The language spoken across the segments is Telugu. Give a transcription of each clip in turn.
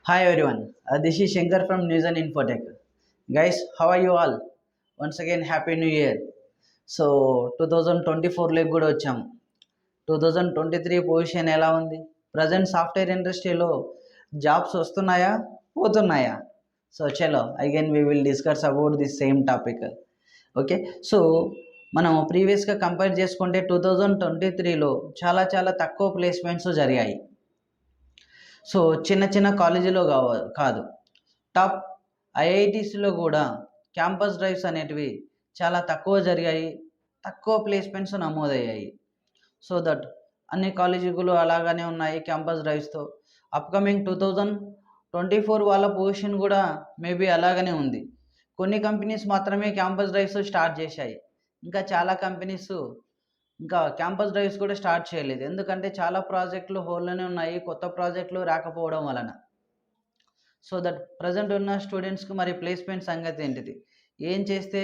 Hi everyone, this is Shankar from News and Infotech. Guys, how are you all? Once again, Happy New Year. So 2024లోకి కూడా వచ్చాము. 2023 పొజిషన్ ఎలా ఉంది? ప్రజెంట్ సాఫ్ట్వేర్ ఇండస్ట్రీలో జాబ్స్ వస్తున్నాయా, పోతున్నాయా? సో చలో again we will discuss about the same topic. Okay, so మనం ప్రీవియస్గా కంపేర్ చేసుకుంటే 2023లో చాలా తక్కువ ప్లేస్మెంట్స్ జరిగాయి. సో చిన్న కాలేజీలో కాదు, టాప్ ఐఐటీస్లో కూడా క్యాంపస్ డ్రైవ్స్ అనేటివి చాలా తక్కువ జరిగాయి, తక్కువ ప్లేస్మెంట్స్ నమోదయ్యాయి. సో దట్ అన్ని కాలేజీలు అలాగానే ఉన్నాయి క్యాంపస్ డ్రైవ్స్తో. అప్కమింగ్ 2024 వాళ్ళ పొజిషన్ కూడా మేబీ అలాగనే ఉంది. కొన్ని కంపెనీస్ మాత్రమే క్యాంపస్ డ్రైవ్స్ స్టార్ట్ చేశాయి, ఇంకా చాలా కంపెనీస్ ఇంకా క్యాంపస్ డ్రైవ్స్ కూడా స్టార్ట్ చేయలేదు. ఎందుకంటే చాలా ప్రాజెక్టులు హోల్లోనే ఉన్నాయి, కొత్త ప్రాజెక్టులు రాకపోవడం వలన. సో దట్ ప్రజెంట్ ఉన్న స్టూడెంట్స్కి మరి ప్లేస్మెంట్ సంగతి ఏంటిది, ఏం చేస్తే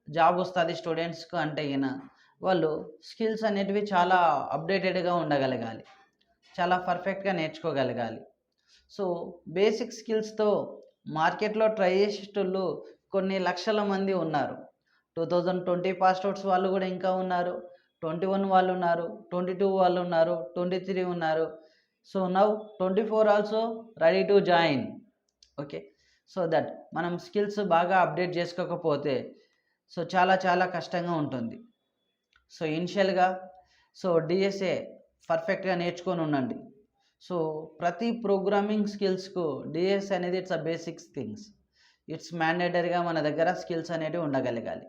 జాబ్ వస్తుంది స్టూడెంట్స్కి అంటే అయినా వాళ్ళు స్కిల్స్ అనేటివి చాలా అప్డేటెడ్గా ఉండగలగాలి, చాలా పర్ఫెక్ట్గా నేర్చుకోగలగాలి. సో బేసిక్ స్కిల్స్తో మార్కెట్లో ట్రై చేసేటోళ్ళు కొన్ని లక్షల మంది ఉన్నారు. 2020 పాస్ అవుట్స్ వాళ్ళు కూడా ఇంకా ఉన్నారు, 21 వాళ్ళు ఉన్నారు, 22 వాళ్ళు ఉన్నారు, 23 ఉన్నారు. So now 24 also ready to join. Okay, so that మనం స్కిల్స్ బాగా అప్డేట్ చేసుకోకపోతే సో చాలా కష్టంగా ఉంటుంది. సో ఇనిషియల్గా డిఎస్ఏ పర్ఫెక్ట్గా నేర్చుకొని ఉండండి. సో ప్రతి ప్రోగ్రామింగ్ స్కిల్స్కు డిఎస్ అనేది it's a basics things, it's మ్యాండేటరీగా మన దగ్గర స్కిల్స్ అనేవి ఉండగలగాలి.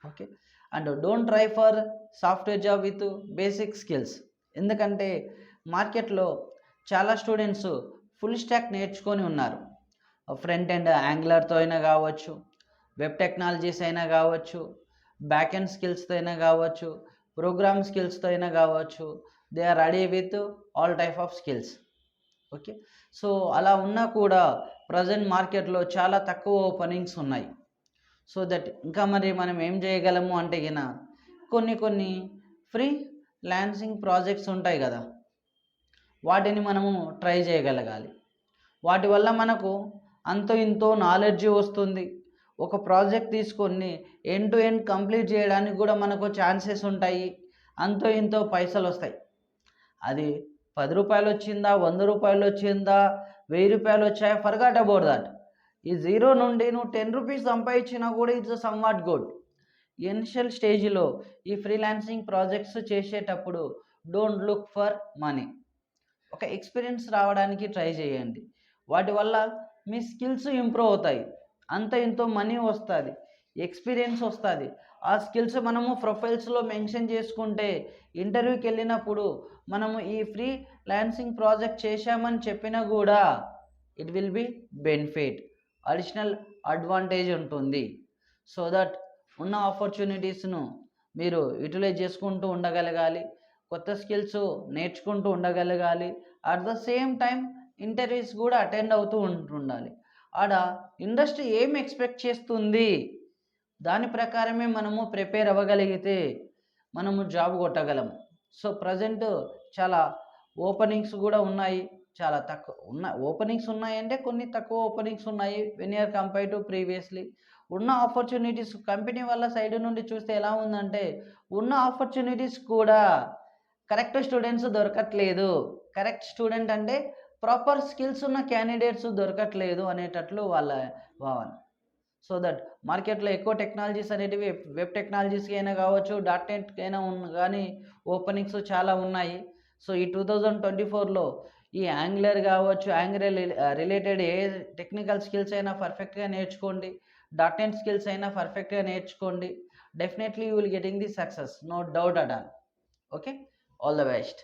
Okay, and don't try for software job with basic skills. ఎందుకంటే మార్కెట్లో చాలా స్టూడెంట్స్ ఫుల్ స్టాక్ నేర్చుకొని ఉన్నారు. ఫ్రంట్ ఎండ్ యాంగులర్తో అయినా కావచ్చు, వెబ్ టెక్నాలజీస్ అయినా కావచ్చు, బ్యాక్ ఎండ్ స్కిల్స్తో అయినా కావచ్చు, ప్రోగ్రామ్ స్కిల్స్తో అయినా కావచ్చు. They are ready with all type of skills. Okay, so అలా ఉన్నా కూడా ప్రజెంట్ మార్కెట్లో చాలా తక్కువ ఓపెనింగ్స్ ఉన్నాయి. సో దట్ ఇంకా మరి మనం ఏం చేయగలము అంటే కొన్ని ఫ్రీ లాన్సింగ్ ప్రాజెక్ట్స్ ఉంటాయి కదా, వాటిని మనము ట్రై చేయగలగాలి. వాటి వల్ల మనకు అంతో ఇంతో నాలెడ్జ్ వస్తుంది. ఒక ప్రాజెక్ట్ తీసుకొని ఎండ్ టు ఎండ్ కంప్లీట్ చేయడానికి కూడా మనకు ఛాన్సెస్ ఉంటాయి, అంతో ఇంతో పైసలు వస్తాయి. అది 10 రూపాయలు వచ్చిందా, 100 రూపాయలు వచ్చిందా, 1000 రూపాయలు వచ్చాయా, ఫర్గాట్ అబౌట్ దట్. ఈ జీరో నుండి నువ్వు 10 రూపీస్ సంపాదించినా కూడా ఇట్స్ సమ్వాట్ గుడ్. ఇనిషియల్ స్టేజ్లో ఈ ఫ్రీలాన్సింగ్ ప్రాజెక్ట్స్ చేసేటప్పుడు డోంట్ లుక్ ఫర్ మనీ, ఒక ఎక్స్పీరియన్స్ రావడానికి ట్రై చేయండి. వాటి వల్ల మీ స్కిల్స్ ఇంప్రూవ్ అవుతాయి, అంత ఇంతో మనీ వస్తుంది, ఎక్స్పీరియన్స్ వస్తుంది. ఆ స్కిల్స్ మనము ప్రొఫైల్స్లో మెన్షన్ చేసుకుంటే ఇంటర్వ్యూకి వెళ్ళినప్పుడు మనము ఈ ఫ్రీ లాన్సింగ్ ప్రాజెక్ట్ చేశామని చెప్పినా కూడా it will be benefit, additional advantage ఉంటుంది. సో దట్ ఉన్న ఆపర్చునిటీస్ను మీరు యూటిలైజ్ చేసుకుంటూ ఉండగలగాలి, కొత్త స్కిల్స్ నేర్చుకుంటూ ఉండగలగాలి. At the same time interviews కూడా అటెండ్ అవుతూ ఉండాలి. ఆడ ఇండస్ట్రీ ఏం ఎక్స్పెక్ట్ చేస్తుంది దాని ప్రకారమే మనము ప్రిపేర్ అవ్వగలిగితే మనము జాబ్ కొట్టగలము. సో ప్రజెంట్ చాలా ఓపెనింగ్స్ కూడా ఉన్నాయి, చాలా తక్కువ ఓపెనింగ్స్ ఉన్నాయంటే కొన్ని తక్కువ ఓపెనింగ్స్ ఉన్నాయి when you're compare to previously. ఉన్న ఆపర్చునిటీస్ కంపెనీ వాళ్ళ సైడ్ నుండి చూస్తే ఎలా ఉందంటే ఉన్న ఆపర్చునిటీస్ కూడా కరెక్ట్ స్టూడెంట్స్ దొరకట్లేదు. కరెక్ట్ స్టూడెంట్ అంటే ప్రాపర్ స్కిల్స్ ఉన్న క్యాండిడేట్స్ దొరకట్లేదు అనేటట్లు వాళ్ళ భావన. సో దట్ మార్కెట్లో ఎక్కువ టెక్నాలజీస్ అనేటివి వెబ్ టెక్నాలజీస్కి అయినా కావచ్చు, .NET అయినా కానీ ఓపెనింగ్స్ చాలా ఉన్నాయి. సో ఈ 2024లో ఈ యాంగులర్ కావచ్చు, యాంగులర్ రిలేటెడ్ ఏ టెక్నికల్ స్కిల్స్ అయినా పర్ఫెక్ట్గా నేర్చుకోండి, .NET స్కిల్స్ అయినా పర్ఫెక్ట్గా నేర్చుకోండి. Definitely you will getting the success, no doubt at all. Okay, all the best.